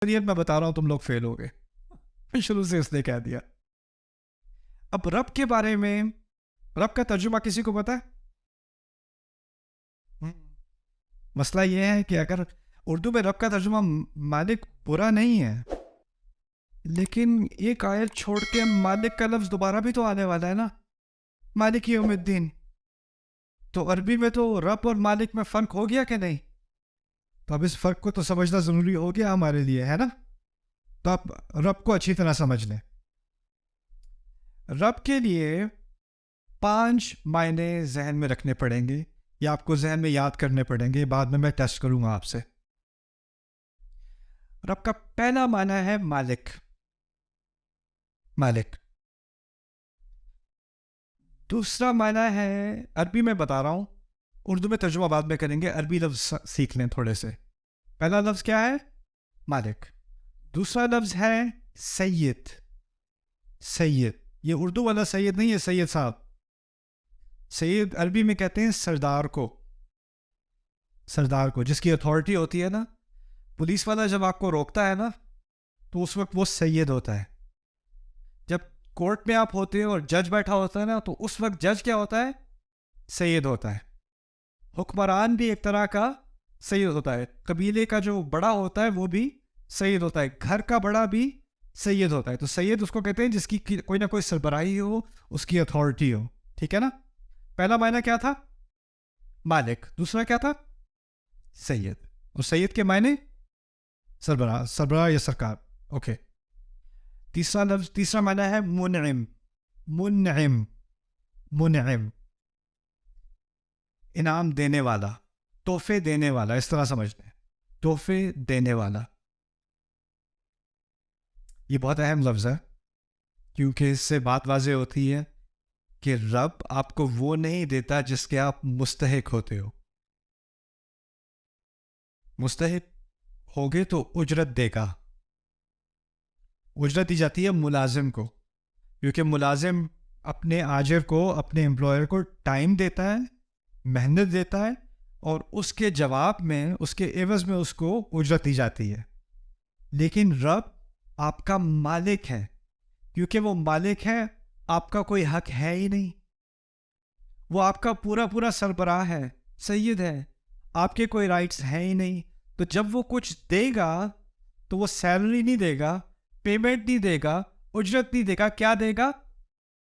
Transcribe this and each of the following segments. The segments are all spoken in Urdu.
میں بتا رہا ہوں تم لوگ فیل ہو گئے شروع سے اس نے کہہ دیا. اب رب کے بارے میں رب کا ترجمہ کسی کو پتا ہے؟ مسئلہ یہ ہے کہ اگر اردو میں رب کا ترجمہ مالک برا نہیں ہے، لیکن ایک آیت چھوڑ کے مالک کا لفظ دوبارہ بھی تو آنے والا ہے نا، مالک یوم الدین. تو عربی میں تو رب اور مالک میں فرق ہو گیا کہ نہیں؟ تو اب اس فرق کو تو سمجھنا ضروری ہو گیا ہمارے لیے، ہے نا؟ تو آپ رب کو اچھی طرح سمجھ لیں. رب کے لیے 5 معنی ذہن میں رکھنے پڑیں گے یا آپ کو ذہن میں یاد کرنے پڑیں گے، بعد میں ٹیسٹ کروں گا آپ سے. رب کا پہلا معنی ہے مالک. مالک. دوسرا معنی ہے، عربی میں بتا رہا ہوں، اردو میں ترجمہ بعد میں کریں گے، عربی لفظ سیکھ لیں تھوڑے سے. پہلا لفظ کیا ہے؟ مالک. دوسرا لفظ ہے سید. سید، یہ اردو والا سید نہیں ہے، سید صاحب. سید عربی میں کہتے ہیں سردار کو. سردار کو، جس کی اتھارٹی ہوتی ہے نا. پولیس والا جب آپ کو روکتا ہے نا تو اس وقت وہ سید ہوتا ہے. جب کورٹ میں آپ ہوتے ہیں اور جج بیٹھا ہوتا ہے نا تو اس وقت جج کیا ہوتا ہے؟ سید ہوتا ہے. حکمران بھی ایک طرح کا سید ہوتا ہے. قبیلے کا جو بڑا ہوتا ہے وہ بھی سید ہوتا ہے. گھر کا بڑا بھی سید ہوتا ہے. تو سید اس کو کہتے ہیں جس کی کوئی نہ کوئی سربراہی ہو، اس کی اتھارٹی ہو. ٹھیک ہے نا؟ پہلا معنی کیا تھا؟ مالک. دوسرا کیا تھا؟ سید. اور سید کے معنی سربراہ، سربراہ یا سرکار. اوکے. تیسرا معنی ہے منعم. منعم. منعم، انعام دینے والا، تحفے دینے والا، اس طرح سمجھ لیں، تحفے دینے والا. یہ بہت اہم لفظ ہے کیونکہ اس سے بات واضح ہوتی ہے کہ رب آپ کو وہ نہیں دیتا جس کے آپ مستحق ہوتے ہو. مستحق ہوگے تو اجرت دے گا. اجرت دی جاتی ہے ملازم کو، کیونکہ ملازم اپنے آجر کو، اپنے امپلائر کو ٹائم دیتا ہے، محنت دیتا ہے، اور اس کے جواب میں، اس کے عوض میں اس کو اجرت دی جاتی ہے. لیکن رب آپ کا مالک ہے. کیونکہ وہ مالک ہے، آپ کا کوئی حق ہے ہی نہیں. وہ آپ کا پورا پورا سربراہ ہے، سید ہے. آپ کے کوئی رائٹس ہیں ہی نہیں. تو جب وہ کچھ دے گا تو وہ سیلری نہیں دے گا، پیمنٹ نہیں دے گا، اجرت نہیں دے گا. کیا دے گا؟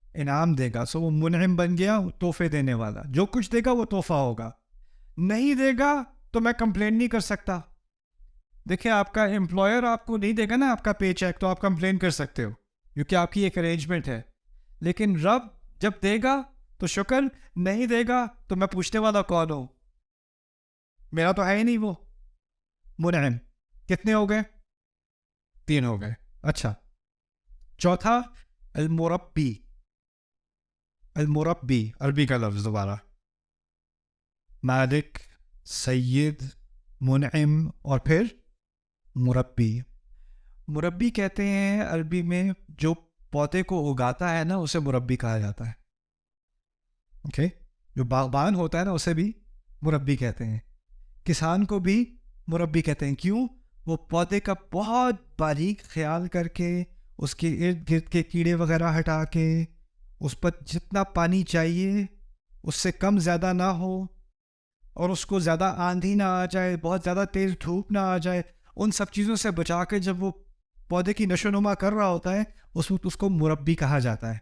انعام دے گا. سو وہ منعم بن گیا، تحفے دینے والا. جو کچھ دے گا وہ تحفہ ہوگا. نہیں دے گا تو میں کمپلین نہیں کر سکتا. دیکھیں، آپ کا امپلائر آپ کو نہیں دے گا نا آپ کا پے چیک، تو آپ کمپلین کر سکتے ہو کیونکہ آپ کی ایک ارینجمنٹ ہے. لیکن رب جب دے گا تو شکر، نہیں دے گا تو میں پوچھنے والا کون ہوں؟ میرا تو ہے ہی نہیں وہ. منعم. کتنے ہو گئے؟ 3 ہو گئے. اچھا، چوتھا المربی. المربی عربی کا لفظ دوبارہ. مالک، سید، منعم، اور پھر مربی. مربی کہتے ہیں عربی میں جو پودے کو اگاتا ہے نا، اسے مربی کہا جاتا ہے. اوکے. جو باغبان ہوتا ہے نا اسے بھی مربی کہتے ہیں. کسان کو بھی مربی کہتے ہیں. کیوں؟ وہ پودے کا بہت باریک خیال کر کے، اس کے ارد گرد کے کیڑے وغیرہ ہٹا کے، اس پر جتنا پانی چاہیے اس سے کم زیادہ نہ ہو، اور اس کو زیادہ آندھی نہ آ جائے، بہت زیادہ تیز دھوپ نہ آ جائے، ان سب چیزوں سے بچا کے جب وہ پودے کی نشو و نما کر رہا ہوتا ہے اس وقت اس کو مربی کہا جاتا ہے.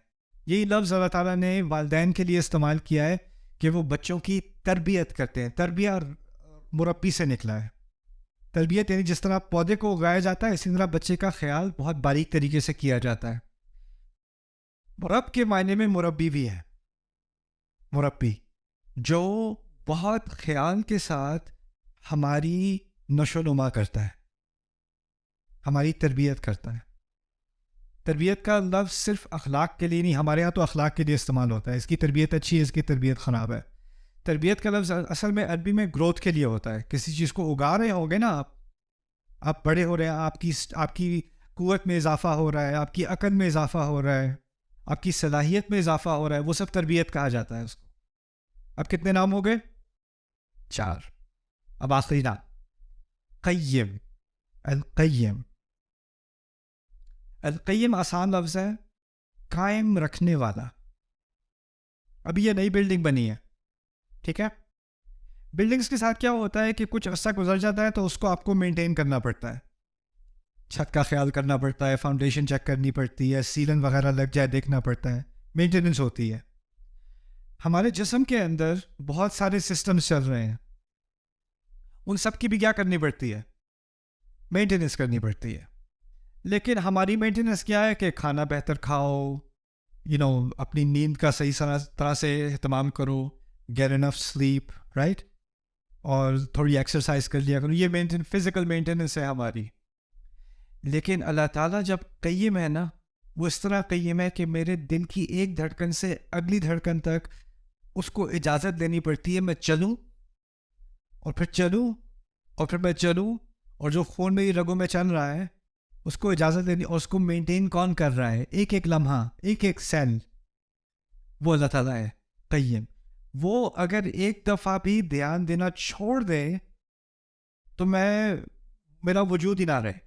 یہی لفظ اللہ تعالیٰ نے والدین کے لیے استعمال کیا ہے کہ وہ بچوں کی تربیت کرتے ہیں. تربیہ مربی سے نکلا ہے. تربیت یعنی جس طرح پودے کو اگایا جاتا ہے اسی طرح بچے کا خیال بہت باریک طریقے سے کیا جاتا ہے. رب کے معنی میں مربی بھی ہے. مربی جو بہت خیال کے ساتھ ہماری نشو و نما کرتا ہے، ہماری تربیت کرتا ہے. تربیت کا لفظ صرف اخلاق کے لیے نہیں، ہمارے ہاں تو اخلاق کے لیے استعمال ہوتا ہے. اس کی تربیت اچھی ہے، اس کی تربیت خراب ہے. تربیت کا لفظ اصل میں عربی میں گروتھ کے لیے ہوتا ہے. کسی چیز کو اگا رہے ہوں گے نا آپ بڑے ہو رہے ہیں، آپ کی قوت میں اضافہ ہو رہا ہے، آپ کی عقل میں اضافہ ہو رہا ہے، آپ کی صلاحیت میں اضافہ ہو رہا ہے، وہ سب تربیت کہا جاتا ہے اس کو. اب کتنے نام ہو گئے؟ 4. اب آخری نام قیم. القیم. القیم آسان لفظ ہے، قائم رکھنے والا. ابھی یہ نئی بلڈنگ بنی ہے، ٹھیک ہے. بلڈنگس کے ساتھ کیا ہوتا ہے کہ کچھ عرصہ گزر جاتا ہے تو اس کو آپ کو مینٹین کرنا پڑتا ہے، چھت کا خیال کرنا پڑتا ہے، فاؤنڈیشن چیک کرنی پڑتی ہے، سیلن وغیرہ لگ جائے دیکھنا پڑتا ہے، مینٹیننس ہوتی ہے. ہمارے جسم کے اندر بہت سارے سسٹمز چل رہے ہیں، ان سب کی بھی کیا کرنی پڑتی ہے؟ مینٹیننس کرنی پڑتی ہے. لیکن ہماری مینٹیننس کیا ہے کہ کھانا بہتر کھاؤ، اپنی نیند کا صحیح طرح سے اہتمام کرو، گیٹ انف سلیپ، رائٹ، اور تھوڑی ایکسرسائز کر لیا کرو. یہ فزیکل مینٹیننس ہے ہماری. لیکن اللہ تعالیٰ جب قیم ہے نا، وہ اس طرح قیم ہے کہ میرے دل کی ایک دھڑکن سے اگلی دھڑکن تک اس کو اجازت دینی پڑتی ہے میں چلوں اور پھر چلوں اور پھر میں چلوں، اور جو خون میری رگوں میں چل رہا ہے اس کو اجازت دینی، اور اس کو مینٹین کون کر رہا ہے؟ ایک ایک لمحہ، ایک ایک سیل، وہ اللہ تعالیٰ ہے قیم. وہ اگر ایک دفعہ بھی دھیان دینا چھوڑ دے تو میرا وجود ہی نہ رہے.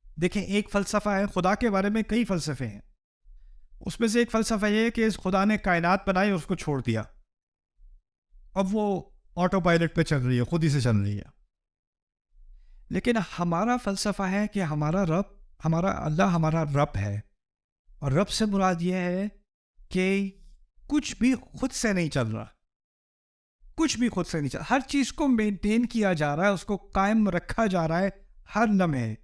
دیکھیں، ایک فلسفہ ہے، خدا کے بارے میں کئی فلسفے ہیں، اس میں سے ایک فلسفہ یہ ہے کہ اس خدا نے کائنات بنائی اور اس کو چھوڑ دیا، اب وہ آٹو پائلٹ پہ چل رہی ہے، خود ہی سے چل رہی ہے. لیکن ہمارا فلسفہ ہے کہ ہمارا اللہ ہمارا رب ہے، اور رب سے مراد یہ ہے کہ کچھ بھی خود سے نہیں چل رہا، کچھ بھی خود سے نہیں چل رہا، ہر چیز کو مینٹین کیا جا رہا ہے، اس کو قائم رکھا جا رہا ہے ہر لمحے.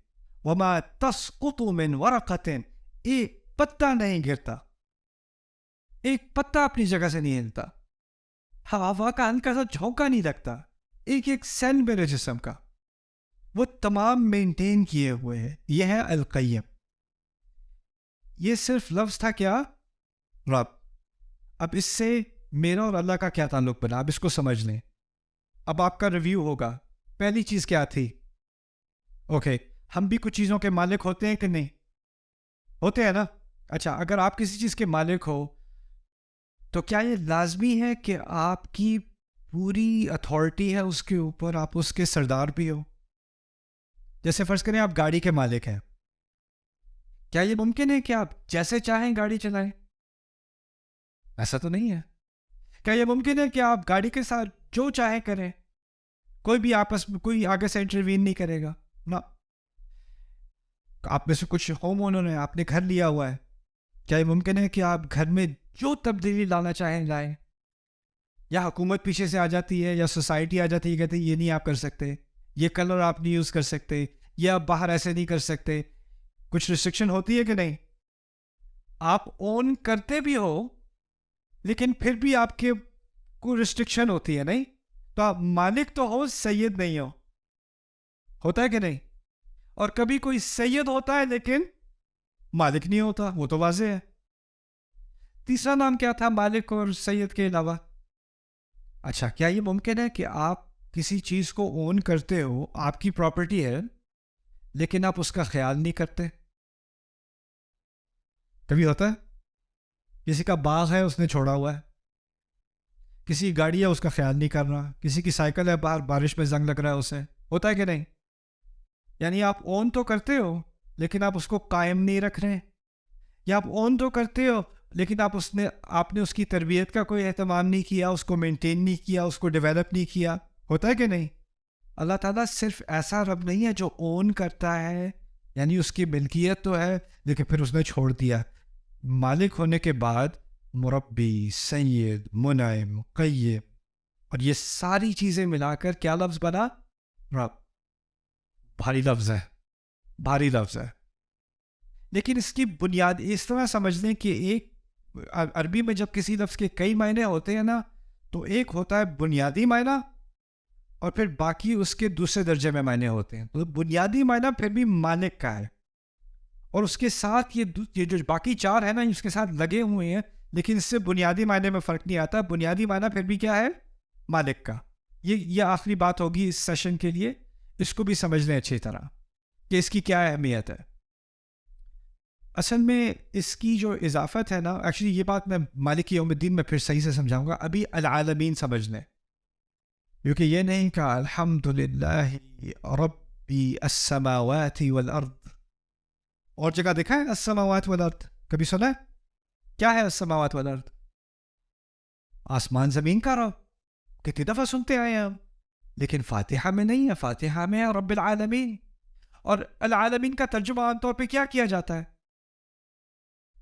وما تسقط من ورقۃ، ایک پتا نہیں گرتا، ایک پتا اپنی جگہ سے نہیں ہلتا، ہوا کا ہلکا سا جھونکا نہیں لگتا، ایک ایک سیل میرے جسم کا وہ تمام مینٹین کیے ہوئے ہے. یہ ہے القیم. یہ صرف لفظ تھا کیا؟ رب. اب اس سے میرا اور اللہ کا کیا تعلق بنا؟ اب اس کو سمجھ لیں. اب آپ کا ریویو ہوگا. پہلی چیز کیا تھی؟ اوکے، ہم بھی کچھ چیزوں کے مالک ہوتے ہیں کہ نہیں؟ ہوتے ہیں نا. اچھا، اگر آپ کسی چیز کے مالک ہو تو کیا یہ لازمی ہے کہ آپ کی پوری اتھارٹی ہے اس کے اوپر، آپ اس کے سردار بھی ہو؟ جیسے فرض کریں آپ گاڑی کے مالک ہیں، کیا یہ ممکن ہے کہ آپ جیسے چاہیں گاڑی چلائیں؟ ایسا تو نہیں ہے. کیا یہ ممکن ہے کہ آپ گاڑی کے ساتھ جو چاہیں کریں، کوئی بھی آپس میں کوئی آگے سے انٹروین نہیں کرے گا؟ نہ. آپ میں سے کچھ ہوم اونر ہیں، آپ نے گھر لیا ہوا ہے، کیا یہ ممکن ہے کہ آپ گھر میں جو تبدیلی لانا چاہیں لائیں؟ یا حکومت پیچھے سے آ جاتی ہے، یا سوسائٹی آ جاتی ہے، کہتے ہیں یہ نہیں آپ کر سکتے، یہ کلر آپ نہیں یوز کر سکتے، یہ آپ باہر ایسے نہیں کر سکتے. کچھ ریسٹرکشن ہوتی ہے کہ نہیں؟ آپ اون کرتے بھی ہو لیکن پھر بھی آپ کے کوئی ریسٹرکشن ہوتی ہے، نہیں؟ تو آپ مالک تو ہو، سید نہیں ہو. ہوتا ہے کہ نہیں؟ اور کبھی کوئی سید ہوتا ہے لیکن مالک نہیں ہوتا، وہ تو واضح ہے. تیسرا نام کیا تھا مالک اور سید کے علاوہ؟ اچھا، کیا یہ ممکن ہے کہ آپ کسی چیز کو اون کرتے ہو، آپ کی پراپرٹی ہے، لیکن آپ اس کا خیال نہیں کرتے؟ کبھی ہوتا ہے؟ کسی کا باغ ہے، اس نے چھوڑا ہوا ہے، کسی گاڑی ہے، اس کا خیال نہیں کر رہا، کسی کی سائیکل ہے، باہر بارش میں زنگ لگ رہا ہے اسے. ہوتا ہے کہ نہیں؟ یعنی آپ اون تو کرتے ہو لیکن آپ اس کو قائم نہیں رکھ رہے، یا آپ اون تو کرتے ہو لیکن آپ نے اس کی تربیت کا کوئی اہتمام نہیں کیا، اس کو مینٹین نہیں کیا، اس کو ڈیولپ نہیں کیا. ہوتا ہے کہ نہیں؟ اللہ تعالیٰ صرف ایسا رب نہیں ہے جو اون کرتا ہے، یعنی اس کی ملکیت تو ہے لیکن پھر اس نے چھوڑ دیا. مالک ہونے کے بعد مربی، سید، منعم، قیم، اور یہ ساری چیزیں ملا کر کیا لفظ بنا؟ رب. بھاری لفظ ہے، بھاری لفظ ہے. لیکن اس کی بنیاد اس طرح سمجھ لیں کہ ایک عربی میں جب کسی لفظ کے کئی معنی ہوتے ہیں نا، تو ایک ہوتا ہے بنیادی معنی اور پھر باقی اس کے دوسرے درجے میں معنی ہوتے ہیں. تو بنیادی معنی پھر بھی مالک کا ہے، اور اس کے ساتھ یہ جو باقی چار ہے نا، اس کے ساتھ لگے ہوئے ہیں، لیکن اس سے بنیادی معنی میں فرق نہیں آتا. بنیادی معنی پھر بھی کیا ہے؟ مالک کا. یہ آخری بات ہوگی اس سیشن کے لیے. اس کو بھی سمجھ لیں اچھی طرح کہ اس کی کیا اہمیت ہے. اصل میں اس کی جو اضافت ہے نا، ایکچولی یہ بات میں مالک یوم الدین میں پھر صحیح سے سمجھاؤں گا. ابھی العالمین سمجھ لیں، کیونکہ یہ نہیں کہا الحمدللہ ربی السماوات والارض. اور جگہ دیکھا ہے السماوات والارض؟ کبھی سنا ہے؟ کیا ہے السماوات والارض؟ آسمان زمین کا رب. کتنی دفعہ سنتے آئے ہیں ہم، لیکن فاتحہ میں نہیں ہے. فاتحہ میں ہے رب العالمین. اور العالمین کا ترجمہ عام طور پہ کیا کیا جاتا ہے؟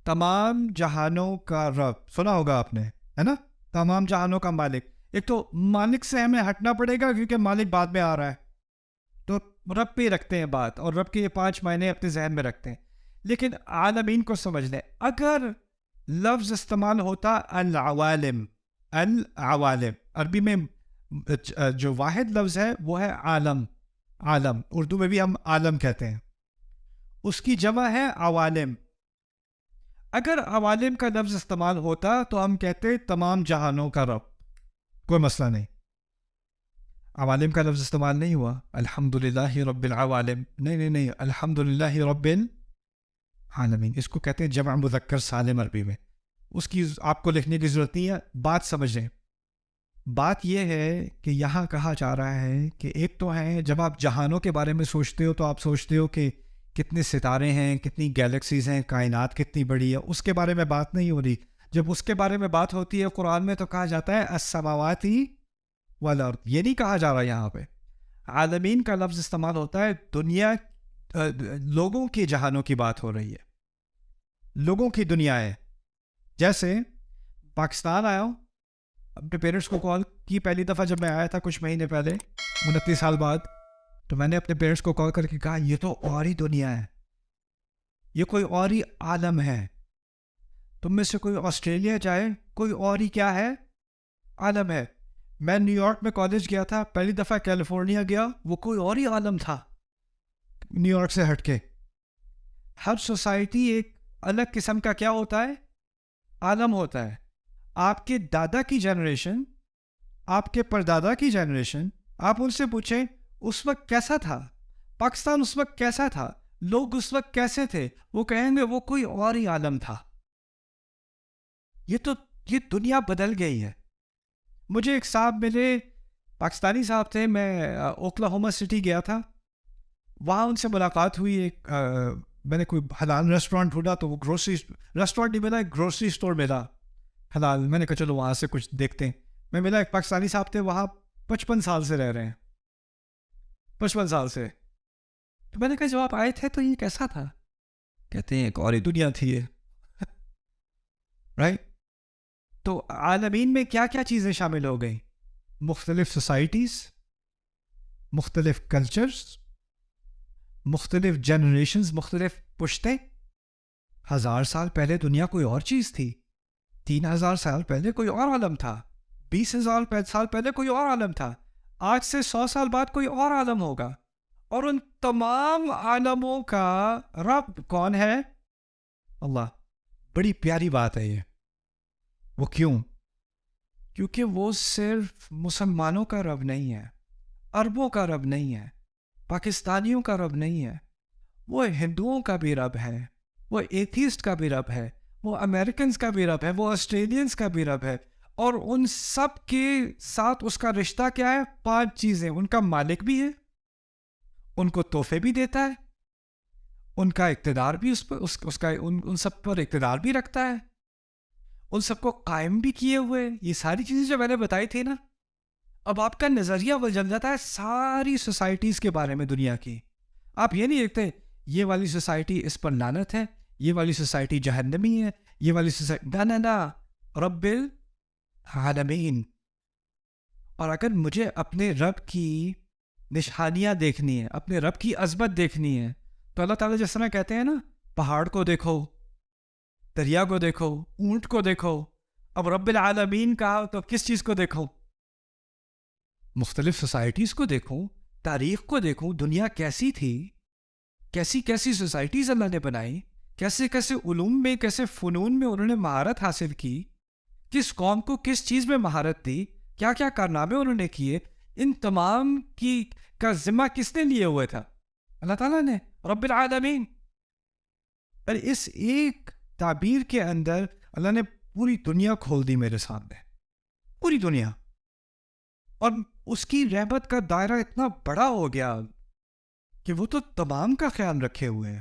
تمام جہانوں کا رب. سنا ہوگا آپ نے، ہے نا؟ تمام جہانوں کا مالک. ایک تو مالک سے ہمیں ہٹنا پڑے گا کیونکہ مالک بعد میں آ رہا ہے، تو رب پہ رکھتے ہیں بات، اور رب کے یہ 5 معنی اپنے ذہن میں رکھتے ہیں. لیکن عالمین کو سمجھ لیں. اگر لفظ استعمال ہوتا العوالم، العوالم عربی میں جو واحد لفظ ہے وہ ہے عالم. عالم اردو میں بھی ہم عالم کہتے ہیں، اس کی جمع ہے عوالم. اگر عوالم کا لفظ استعمال ہوتا تو ہم کہتے تمام جہانوں کا رب، کوئی مسئلہ نہیں. عوالم کا لفظ استعمال نہیں ہوا. الحمدللہ رب العوالم، نہیں، الحمدللہ رب العالمین. اس کو کہتے ہیں جمع مذکر سالم عربی میں. اس کی آپ کو لکھنے کی ضرورت نہیں ہے، بات سمجھیں. بات یہ ہے کہ یہاں کہا جا رہا ہے کہ ایک تو ہے جب آپ جہانوں کے بارے میں سوچتے ہو تو آپ سوچتے ہو کہ کتنے ستارے ہیں، کتنی گیلیکسیز ہیں، کائنات کتنی بڑی ہے. اس کے بارے میں بات نہیں ہو رہی. جب اس کے بارے میں بات ہوتی ہے قرآن میں تو کہا جاتا ہے السماواتی والارض. یہ نہیں کہا جا رہا یہاں پہ. عالمین کا لفظ استعمال ہوتا ہے دنیا، لوگوں کے جہانوں کی بات ہو رہی ہے، لوگوں کی دنیا ہے. جیسے پاکستان آیا ہوں، اپنے پیرنٹس کو کال کی پہلی دفعہ جب میں آیا تھا کچھ مہینے پہلے 29 سال بعد، تو میں نے اپنے پیرنٹس کو کال کر کے کہا یہ تو اور ہی دنیا ہے، یہ کوئی اور ہی عالم ہے. تم میں سے کوئی آسٹریلیا جائے، کوئی اور ہی کیا ہے، عالم ہے. میں نیو یارک میں کالج گیا تھا، پہلی دفعہ کیلیفورنیا گیا، وہ کوئی اور ہی عالم تھا نیو یارک سے ہٹ کے. ہر سوسائٹی ایک الگ قسم کا کیا ہوتا ہے، عالم ہوتا ہے. آپ کے دادا کی جنریشن، آپ کے پردادا کی جنریشن، آپ ان سے پوچھیں اس وقت کیسا تھا، پاکستان اس وقت کیسا تھا، لوگ اس وقت کیسے تھے، وہ کہیں گے وہ کوئی اور ہی عالم تھا. یہ دنیا بدل گئی ہے. مجھے ایک صاحب ملے، پاکستانی صاحب تھے، میں اوکلاہوما سٹی گیا تھا، وہاں ان سے ملاقات ہوئی. ایک میں نے کوئی حلال ریسٹورانٹ ڈھونڈا تو وہ گروسری ریسٹورانٹ نہیں ملا، ایک گروسری اسٹور ملا حلال. میں نے کہا چلو وہاں سے کچھ دیکھتے ہیں. میں ملا، ایک پاکستانی صاحب تھے، وہاں 55 سال سے رہ رہے ہیں، 55 سال سے. تو میں نے کہا جب آپ آئے تھے تو یہ کیسا تھا؟ کہتے ہیں ایک اور ہی دنیا تھی یہ. رائٹ. تو عالمین میں کیا کیا چیزیں شامل ہو گئیں؟ مختلف سوسائٹیز، مختلف کلچرز، مختلف جنریشنز، مختلف پشتیں. 1000 سال پہلے دنیا کوئی اور چیز تھی، 3000 سال پہلے کوئی اور عالم تھا، 20,000 سال پہلے کوئی اور عالم تھا، آج سے 100 سال بعد کوئی اور عالم ہوگا. اور ان تمام عالموں کا رب کون ہے؟ اللہ. بڑی پیاری بات ہے یہ. وہ کیوں؟ کیونکہ وہ صرف مسلمانوں کا رب نہیں ہے، عربوں کا رب نہیں ہے، پاکستانیوں کا رب نہیں ہے. وہ ہندوؤں کا بھی رب ہے، وہ ایتھیسٹ کا بھی رب ہے، وہ امریکنز کا بھی رب ہے، وہ آسٹریلینز کا بھی رب ہے. اور ان سب کے ساتھ اس کا رشتہ کیا ہے؟ 5 چیزیں. ان کا مالک بھی ہے، ان کو تحفے بھی دیتا ہے، ان کا اقتدار بھی ان سب پر اقتدار بھی رکھتا ہے، ان سب کو قائم بھی کیے ہوئے. یہ ساری چیزیں جو میں نے بتائی تھی نا، اب آپ کا نظریہ بدل جاتا ہے ساری سوسائٹیز کے بارے میں دنیا کی. آپ یہ نہیں دیکھتے یہ والی سوسائٹی اس پر لعنت ہے، یہ والی سوسائٹی جہنمی ہے، یہ والی سوسائٹی نہ رب العالمین. اور اگر مجھے اپنے رب کی نشانیاں دیکھنی ہے، اپنے رب کی عظمت دیکھنی ہے، تو اللہ تعالیٰ جس طرح کہتے ہیں نا، پہاڑ کو دیکھو، دریا کو دیکھو، اونٹ کو دیکھو. اب رب العالمین کہا تو کس چیز کو دیکھو؟ مختلف سوسائٹیز کو دیکھو، تاریخ کو دیکھو، دنیا کیسی تھی، کیسی کیسی سوسائٹیز اللہ نے بنائی، کیسے کیسے علوم میں، کیسے فنون میں انہوں نے مہارت حاصل کی، کس قوم کو کس چیز میں مہارت دی، کیا کیا کارنامے انہوں نے کیے. ان تمام کا ذمہ کس نے لیے ہوئے تھا؟ اللہ تعالیٰ نے، رب العالمین. اور اس ایک تعبیر کے اندر اللہ نے پوری دنیا کھول دی میرے سامنے، پوری دنیا. اور اس کی رحمت کا دائرہ اتنا بڑا ہو گیا کہ وہ تو تمام کا خیال رکھے ہوئے ہیں.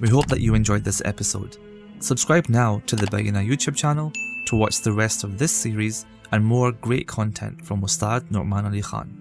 We hope that you enjoyed this episode. Subscribe now to the Bayina YouTube channel to watch the rest of this series and more great content from Ustad Nu'man Ali Khan.